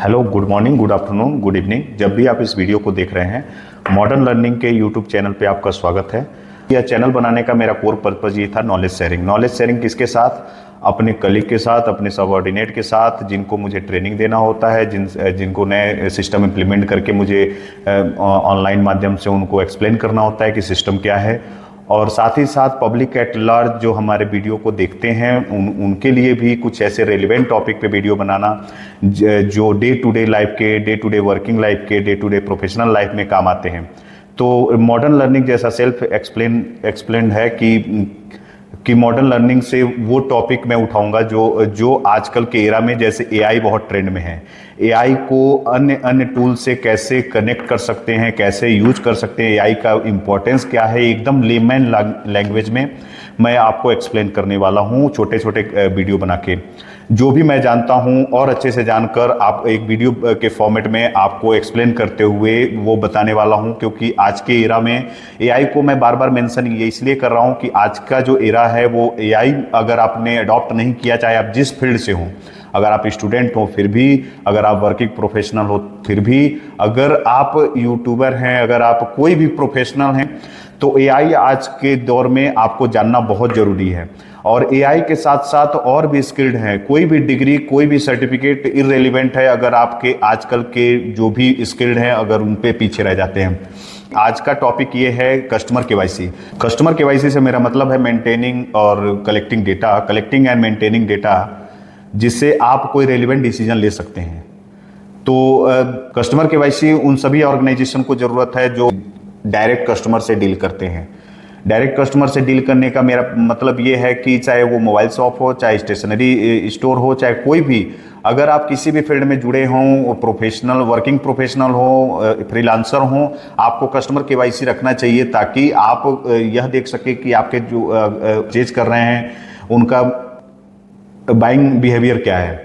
Hello, good morning, good afternoon, good evening. जब भी आप इस वीडियो को देख रहे हैं, मॉडर्न लर्निंग के यूट्यूब चैनल पे आपका स्वागत है। यह चैनल बनाने का मेरा कोर पर्पज ये था, नॉलेज शेयरिंग। नॉलेज शेयरिंग किसके साथ? अपने कलीग के साथ, अपने सबऑर्डिनेट के साथ, जिनको मुझे ट्रेनिंग देना होता है, जिनको नए सिस्टम इम्प्लीमेंट करके मुझे ऑनलाइन माध्यम से उनको एक्सप्लेन करना होता है कि सिस्टम क्या है। और साथ ही साथ पब्लिक एट लार्ज जो हमारे वीडियो को देखते हैं उनके लिए भी कुछ ऐसे रेलिवेंट टॉपिक पे वीडियो बनाना जो डे टू डे लाइफ के, day to day working life के, day to day professional life में काम आते हैं। तो मॉडर्न लर्निंग जैसा सेल्फ एक्सप्लेन है कि मॉडर्न लर्निंग से वो टॉपिक मैं उठाऊंगा जो आजकल के एरा में, जैसे एआई बहुत ट्रेंड में है, एआई को अन्य टूल से कैसे कनेक्ट कर सकते हैं, कैसे यूज कर सकते हैं, एआई का इम्पोर्टेंस क्या है, एकदम लेमैन लैंग्वेज में मैं आपको एक्सप्लेन करने वाला हूँ, छोटे छोटे वीडियो बना के। जो भी मैं जानता हूँ और अच्छे से जानकर आप एक वीडियो के फॉर्मेट में आपको एक्सप्लेन करते हुए वो बताने वाला हूँ। क्योंकि आज के एरा में एआई को मैं बार बार मेंशन ये इसलिए कर रहा हूँ कि आज का जो एरा है वो एआई अगर आपने अडॉप्ट नहीं किया, चाहे आप जिस फील्ड से हों, अगर आप स्टूडेंट हो फिर भी, अगर आप वर्किंग प्रोफेशनल हो फिर भी, अगर आप यूट्यूबर हैं, अगर आप कोई भी प्रोफेशनल हैं, तो एआई आज के दौर में आपको जानना बहुत ज़रूरी है। और एआई के साथ साथ और भी स्किल्ड हैं। कोई भी डिग्री, कोई भी सर्टिफिकेट इररिलेवेंट है अगर आपके आजकल के जो भी स्किल्ड हैं अगर उन पे पीछे रह जाते हैं। आज का टॉपिक ये है कस्टमर केवाईसी। कस्टमर केवाईसी से मेरा मतलब है मेंटेनिंग और collecting data, collecting and maintaining data, जिससे आप कोई रेलिवेंट डिसीजन ले सकते हैं। तो कस्टमर केवाईसी उन सभी ऑर्गेनाइजेशन को ज़रूरत है जो डायरेक्ट कस्टमर से डील करते हैं। डायरेक्ट कस्टमर से डील करने का मेरा मतलब ये है कि चाहे वो मोबाइल शॉप हो, चाहे स्टेशनरी स्टोर हो, चाहे कोई भी, अगर आप किसी भी फील्ड में जुड़े हों, प्रोफेशनल, वर्किंग प्रोफेशनल हो, फ्रीलांसर हो, आपको कस्टमर केवाईसी रखना चाहिए ताकि आप यह देख सके कि आपके जो परचेज कर रहे हैं उनका बाइंग बिहेवियर क्या है।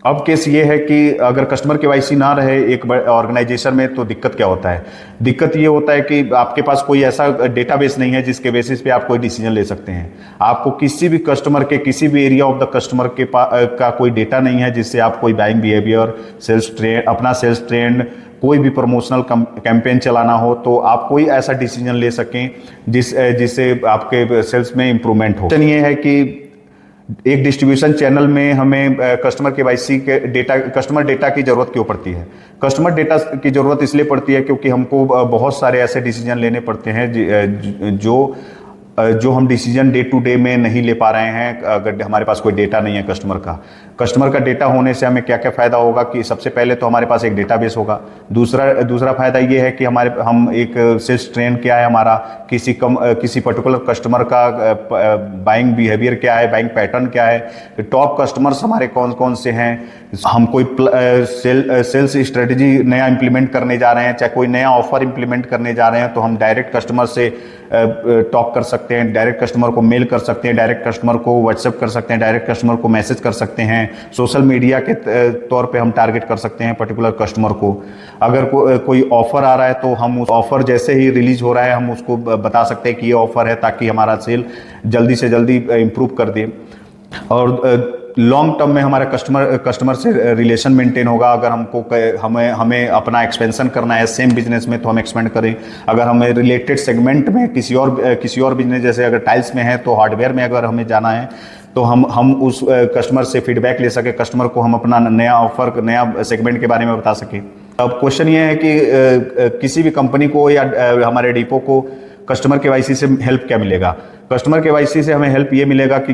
अब केस ये है कि अगर कस्टमर केवाईसी ना रहे एक ऑर्गेनाइजेशन में तो दिक्कत क्या होता है? दिक्कत ये होता है कि आपके पास कोई ऐसा डेटाबेस नहीं है जिसके बेसिस पे आप कोई डिसीजन ले सकते हैं। आपको किसी भी कस्टमर के, किसी भी एरिया ऑफ द कस्टमर के का कोई डेटा नहीं है जिससे आप कोई बाइंग बिहेवियर, अपना सेल्स ट्रेंड, कोई भी प्रमोशनल कैंपेन चलाना हो तो आप कोई ऐसा डिसीजन ले सकें जिससे आपके सेल्स में इंप्रूवमेंट हो। ये है कि एक डिस्ट्रीब्यूशन चैनल में हमें कस्टमर केवाईसी के डेटा, कस्टमर डेटा की जरूरत क्यों पड़ती है? कस्टमर डेटा की जरूरत इसलिए पड़ती है क्योंकि हमको बहुत सारे ऐसे डिसीजन लेने पड़ते हैं जो हम डिसीजन डे टू डे में नहीं ले पा रहे हैं अगर हमारे पास कोई डेटा नहीं है कस्टमर का डेटा होने से हमें क्या क्या फ़ायदा होगा कि सबसे पहले तो हमारे पास एक डेटाबेस होगा। दूसरा फ़ायदा ये है कि हम एक सेल्स ट्रेंड क्या है हमारा, किसी पर्टिकुलर कस्टमर का बाइंग बिहेवियर क्या है, बाइंग पैटर्न क्या है, टॉप कस्टमर्स हमारे कौन कौन से हैं, हम कोई सेल्स स्ट्रेटजी नया इंप्लीमेंट करने जा रहे हैं, चाहे कोई नया ऑफर इंप्लीमेंट करने जा रहे हैं, तो हम डायरेक्ट कस्टमर से टॉक कर सकते हैं, डायरेक्ट कस्टमर को मेल कर सकते हैं, डायरेक्ट कस्टमर को व्हाट्सएप कर सकते हैं, डायरेक्ट कस्टमर को मैसेज कर सकते हैं, सोशल मीडिया के तौर पे हम टारगेट कर सकते हैं पर्टिकुलर कस्टमर को। अगर कोई ऑफर आ रहा है तो हम उस ऑफर जैसे ही रिलीज हो रहा है हम उसको बता सकते हैं कि ये ऑफर है ताकि हमारा सेल जल्दी से जल्दी इंप्रूव कर दे। और लॉन्ग टर्म में हमारा कस्टमर से रिलेशन मेंटेन होगा। अगर हमें अपना एक्सपेंशन करना है सेम बिजनेस में तो हम एक्सपेंड करें। अगर हमें रिलेटेड सेगमेंट में किसी और बिजनेस, जैसे अगर टाइल्स में है तो हार्डवेयर में अगर हमें जाना है तो हम उस कस्टमर से फीडबैक ले सके, कस्टमर को हम अपना नया ऑफर, नया सेगमेंट के बारे में बता सके। अब क्वेश्चन ये है कि किसी भी कंपनी को या हमारे डिपो को कस्टमर केवाईसी से हेल्प क्या मिलेगा? कस्टमर केवाईसी से हमें हेल्प ये मिलेगा कि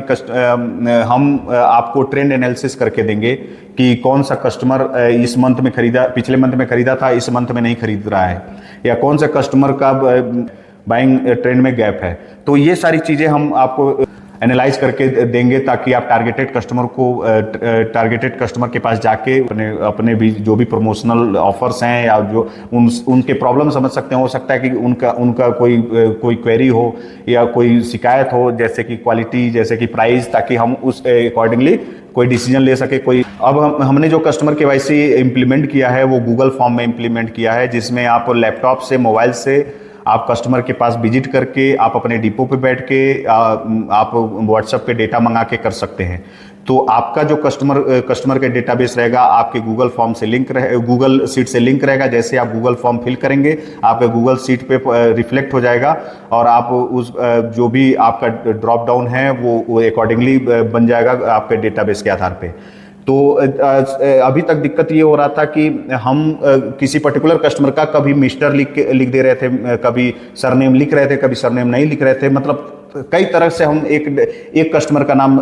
हम आपको ट्रेंड एनालिसिस करके देंगे कि कौन सा कस्टमर इस मंथ में खरीदा, पिछले मंथ में खरीदा था, इस मंथ में नहीं खरीद रहा है, या कौन सा कस्टमर का बाइंग ट्रेंड में गैप है। तो ये सारी चीज़ें हम आपको एनालाइज करके देंगे ताकि आप टारगेटेड कस्टमर के पास जाके अपने भी जो भी प्रमोशनल ऑफर्स हैं या जो उनके प्रॉब्लम समझ सकते हैं। हो सकता है कि उनका कोई क्वेरी हो या कोई शिकायत हो, जैसे कि क्वालिटी, जैसे कि प्राइस, ताकि हम उस अकॉर्डिंगली कोई डिसीजन ले सके। अब हमने जो कस्टमर केवाईसी इम्प्लीमेंट किया है वो गूगल फॉर्म में इम्प्लीमेंट किया है, जिसमें आप लैपटॉप से, मोबाइल से आप कस्टमर के पास विजिट करके, आप अपने डिपो पे बैठ के आप व्हाट्सएप पे डेटा मंगा के कर सकते हैं। तो आपका जो कस्टमर के डेटाबेस रहेगा आपके गूगल फॉर्म से लिंक रहे, गूगल शीट से लिंक रहेगा। जैसे आप गूगल फॉर्म फिल करेंगे आपके गूगल शीट पे रिफ्लेक्ट हो जाएगा और आप उस जो भी आपका ड्रॉप डाउन है वो अकॉर्डिंगली बन जाएगा आपके डेटाबेस के आधार पे। तो अभी तक दिक्कत ये हो रहा था कि हम किसी पर्टिकुलर कस्टमर का कभी मिस्टर लिख दे रहे थे, कभी सरनेम लिख रहे थे, कभी सरनेम नहीं लिख रहे थे। मतलब कई तरह से हम एक कस्टमर का नाम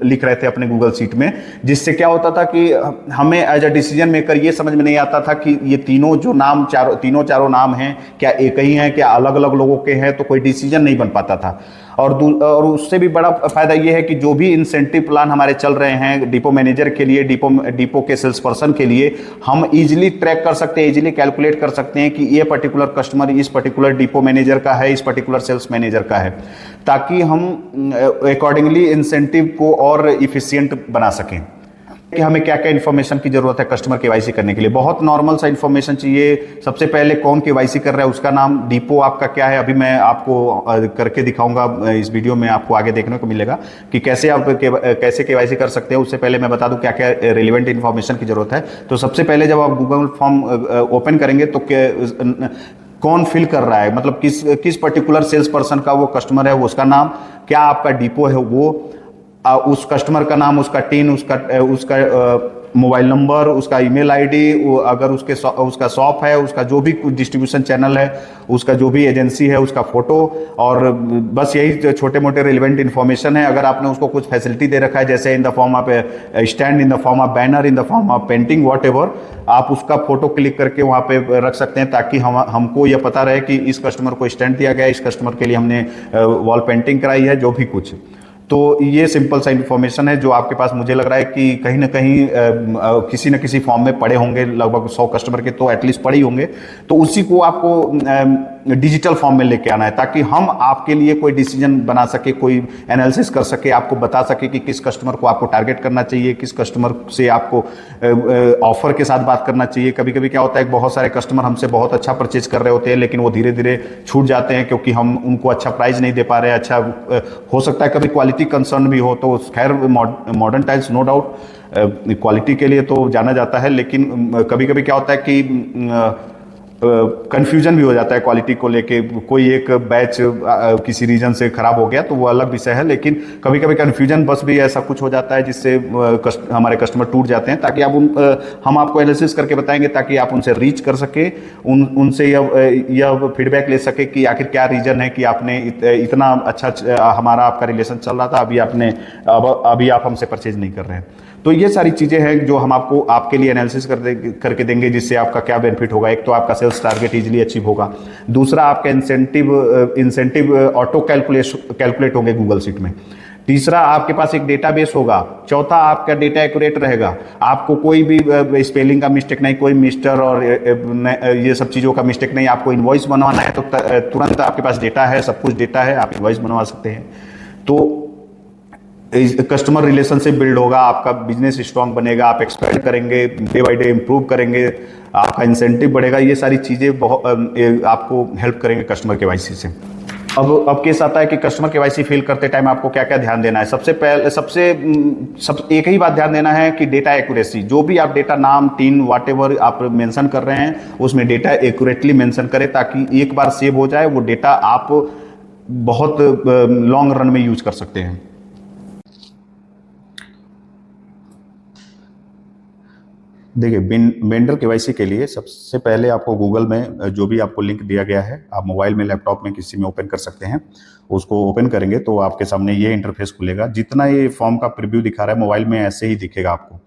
लिख रहे थे अपने गूगल शीट में, जिससे क्या होता था कि हमें एज अ डिसीजन मेकर ये समझ में नहीं आता था कि ये तीनों जो नाम तीनों चारों नाम हैं क्या एक ही हैं, क्या अलग अलग लोगों के हैं, तो कोई डिसीजन नहीं बन पाता था। और उससे भी बड़ा फायदा ये है कि जो भी इंसेंटिव प्लान हमारे चल रहे हैं डिपो मैनेजर के लिए, डिपो के सेल्स पर्सन के लिए, हम इजीली ट्रैक कर सकते हैं, इजीली कैलकुलेट कर सकते हैं कि ये पर्टिकुलर कस्टमर इस पर्टिकुलर डिपो मैनेजर का है, इस पर्टिकुलर सेल्स मैनेजर का है, ताकि हम अकॉर्डिंगली इंसेंटिव को और इफिशियंट बना सकें। कि हमें क्या क्या इन्फॉर्मेशन की जरूरत है कस्टमर केवाईसी करने के लिए। बहुत नॉर्मल सा इन्फॉर्मेशन चाहिए। सबसे पहले कौन केवाईसी कर रहा है उसका नाम, डिपो आपका क्या है, अभी मैं आपको करके दिखाऊंगा इस वीडियो में, आपको आगे देखने को मिलेगा कि कैसे आप कैसे केवाईसी कर सकते हैं। उससे पहले मैं बता दूं क्या क्या रिलेवेंट इन्फॉर्मेशन की जरूरत है। तो सबसे पहले जब आप गूगल फॉर्म ओपन करेंगे तो कौन फिल कर रहा है, मतलब किस पर्टिकुलर सेल्स पर्सन का वो कस्टमर है, वो उसका नाम, क्या आपका डिपो है वो, उस कस्टमर का नाम, उसका टिन, उसका मोबाइल नंबर, उसका ईमेल आईडी, अगर उसका शॉप है, उसका जो भी डिस्ट्रीब्यूशन चैनल है, उसका जो भी एजेंसी है, उसका फोटो, और बस यही छोटे मोटे रिलेवेंट इन्फॉर्मेशन है। अगर आपने उसको कुछ फैसिलिटी दे रखा है जैसे in the form of stand, in the form of banner, in the form of painting, what ever, आप उसका फोटो क्लिक करके वहाँ पे रख सकते हैं, ताकि हमको यह पता रहे कि इस कस्टमर को स्टैंड दिया गया, इस कस्टमर के लिए हमने वॉल पेंटिंग कराई है, जो भी कुछ। तो ये सिंपल सा इन्फॉर्मेशन है जो आपके पास, मुझे लग रहा है कि कहीं ना कहीं किसी न किसी फॉर्म में पड़े होंगे, लगभग 100 कस्टमर के तो एटलीस्ट पड़े ही होंगे। तो उसी को आपको डिजिटल फॉर्म में लेके आना है, ताकि हम आपके लिए कोई डिसीजन बना सके, कोई एनालिसिस कर सके, आपको बता सके कि किस कस्टमर को आपको टारगेट करना चाहिए, किस कस्टमर से आपको ऑफर के साथ बात करना चाहिए। कभी कभी क्या होता है, बहुत सारे कस्टमर हमसे बहुत अच्छा परचेज कर रहे होते हैं, लेकिन वो धीरे धीरे छूट जाते हैं क्योंकि हम उनको अच्छा प्राइस नहीं दे पा रहे हैं। अच्छा हो सकता है कभी क्वालिटी कंसर्न भी हो, तो खैर modern tiles no doubt quality के लिए तो जाना जाता है, लेकिन कभी कभी क्या होता है कि कंफ्यूजन भी हो जाता है क्वालिटी को लेके। कोई एक बैच किसी रीजन से खराब हो गया तो वो अलग विषय है, लेकिन कभी कभी कंफ्यूजन बस भी ऐसा कुछ हो जाता है जिससे हमारे कस्टमर टूट जाते हैं। ताकि हम आपको एनालिसिस करके बताएंगे ताकि आप उनसे रीच कर सके, उनसे यह फीडबैक ले सके कि आखिर क्या रीजन है कि आपने इतना अच्छा हमारा आपका रिलेशन चल रहा था, अभी आप हमसे परचेज नहीं कर रहे हैं। तो ये सारी चीज़ें हैं जो हम आपको आपके लिए एनालिसिस करके देंगे, जिससे आपका क्या बेनिफिट होगा। एक तो आपका सेल्स टारगेट इजीली अचीव होगा, दूसरा आपका इंसेंटिव ऑटो कैलकुलेट होंगे गूगल शीट में, तीसरा आपके पास एक डेटाबेस होगा, चौथा आपका डेटा एक्यूरेट रहेगा, आपको कोई भी स्पेलिंग का मिस्टेक नहीं, कोई मिस्टर और ये सब चीज़ों का मिस्टेक नहीं। आपको इनवॉइस बनवाना है तो तुरंत आपके पास डेटा है, सब कुछ डेटा है, आप इनवॉइस बनवा सकते हैं। तो कस्टमर रिलेशनशिप बिल्ड होगा, आपका बिजनेस स्ट्रांग बनेगा, आप एक्सपेंड करेंगे, डे बाय डे इंप्रूव करेंगे, आपका इंसेंटिव बढ़ेगा। ये सारी चीज़ें बहुत आपको हेल्प करेंगे कस्टमर केवाईसी से। अब केस आता है कि कस्टमर केवाईसी फिल करते टाइम आपको क्या क्या ध्यान देना है। सबसे पहले एक ही बात ध्यान देना है कि डेटा एक्यूरेसी, जो भी आप डेटा नाम, टीन, वॉट एवर आप मेंशन कर रहे हैं उसमें डेटा एक्यूरेटली मेंशन करें, ताकि एक बार सेव हो जाए वो डेटा आप बहुत लॉन्ग रन में यूज कर सकते हैं। देखिए, वेंडर केवाईसी के लिए सबसे पहले आपको गूगल में जो भी आपको लिंक दिया गया है, आप मोबाइल में, लैपटॉप में, किसी में ओपन कर सकते हैं। उसको ओपन करेंगे तो आपके सामने ये इंटरफेस खुलेगा। जितना ये फॉर्म का प्रीव्यू दिखा रहा है मोबाइल में ऐसे ही दिखेगा आपको।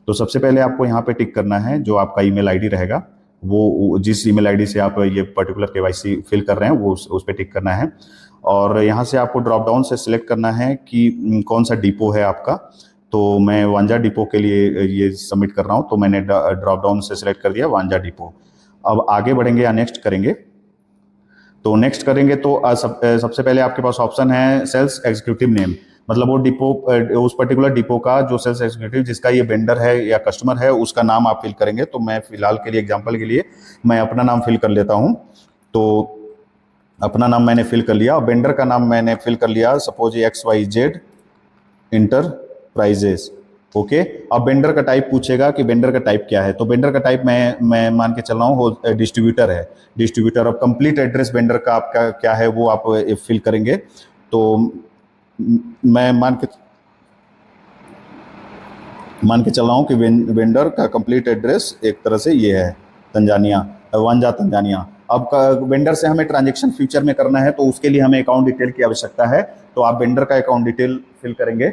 तो सबसे पहले आपको यहाँ पे टिक करना है, जो आपका ईमेल आईडी रहेगा, वो जिस ईमेल आईडी से आप ये पर्टिकुलर केवाईसी फिल कर रहे हैं वो उस पर टिक करना है। और यहाँ से आपको ड्रॉप डाउन से सिलेक्ट करना है कि कौन सा डिपो है आपका। तो मैं वांजा डिपो के लिए ये सबमिट कर रहा हूँ, तो मैंने ड्रॉप डाउन से सिलेक्ट कर दिया वांजा डिपो। अब आगे बढ़ेंगे या नेक्स्ट करेंगे। तो नेक्स्ट करेंगे तो सबसे पहले आपके पास ऑप्शन है सेल्स एग्जीक्यूटिव नेम, मतलब वो डिपो, उस पर्टिकुलर डिपो का जो सेल्स एग्जीक्यूटिव जिसका ये वेंडर है या कस्टमर है उसका नाम आप फिल करेंगे। तो मैं फिलहाल के लिए, एग्जाम्पल के लिए मैं अपना नाम फिल कर लेता हूँ। तो अपना नाम मैंने फिल कर लिया, वेंडर का नाम मैंने फिल कर लिया, suppose XYZ, enter. Prices. Okay, अब वेंडर का टाइप पूछेगा कि वेंडर का टाइप क्या है, तो वेंडर का टाइप मैं मान के चल रहा हूँ डिस्ट्रीब्यूटर है। डिस्ट्रीब्यूटर। अब कंप्लीट एड्रेस वेंडर का आपका क्या है वो आप फिल करेंगे। तो मैं मान के चल रहा हूँ कि वेंडर का कंप्लीट एड्रेस एक तरह से ये है, तंजानिया, वांजा तंजानिया। अब वेंडर से हमें ट्रांजेक्शन फ्यूचर में करना है, तो उसके लिए हमें अकाउंट डिटेल की आवश्यकता है। तो आप वेंडर का अकाउंट डिटेल फिल करेंगे।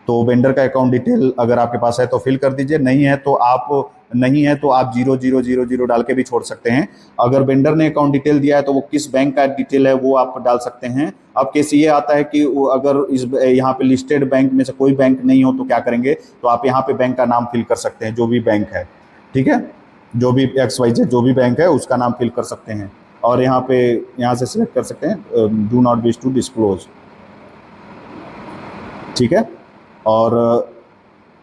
तो वेंडर का अकाउंट डिटेल अगर आपके पास है तो फिल कर दीजिए, नहीं है तो आप 0000 डाल के भी छोड़ सकते हैं। अगर वेंडर ने अकाउंट डिटेल दिया है तो वो किस बैंक का डिटेल है वो आप डाल सकते हैं। अब केस ये आता है कि अगर इस यहाँ पे लिस्टेड बैंक में से कोई बैंक नहीं हो तो क्या करेंगे, तो आप यहाँ पे बैंक का नाम फिल कर सकते हैं, जो भी बैंक है, ठीक है, जो भी XYZ जो भी बैंक है उसका नाम फिल कर सकते हैं। और यहाँ से सिलेक्ट कर सकते हैं do not wish to disclose, ठीक है। और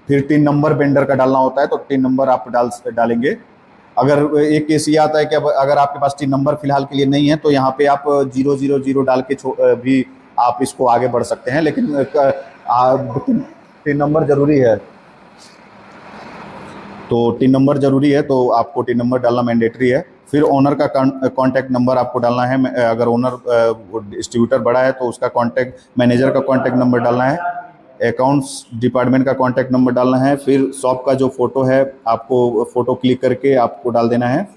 फिर टिन नंबर वेंडर का डालना होता है, तो टिन नंबर आप डालेंगे। अगर एक केस ये आता है कि अगर आपके पास टिन नंबर फिलहाल के लिए नहीं है तो यहाँ पे आप 000 डाल के भी आप इसको आगे बढ़ सकते हैं, लेकिन टिन नंबर जरूरी है। तो टिन नंबर जरूरी है, तो आपको टिन नंबर डालना मैंडेटरी है। फिर ओनर का कॉन्टैक्ट नंबर आपको डालना है। अगर ओनर डिस्ट्रीब्यूटर बड़ा है तो उसका मैनेजर का कॉन्टैक्ट नंबर डालना है। अकाउंट्स डिपार्टमेंट का कॉन्टैक्ट नंबर डालना है। फिर शॉप का जो फोटो है आपको फोटो क्लिक करके आपको डाल देना है।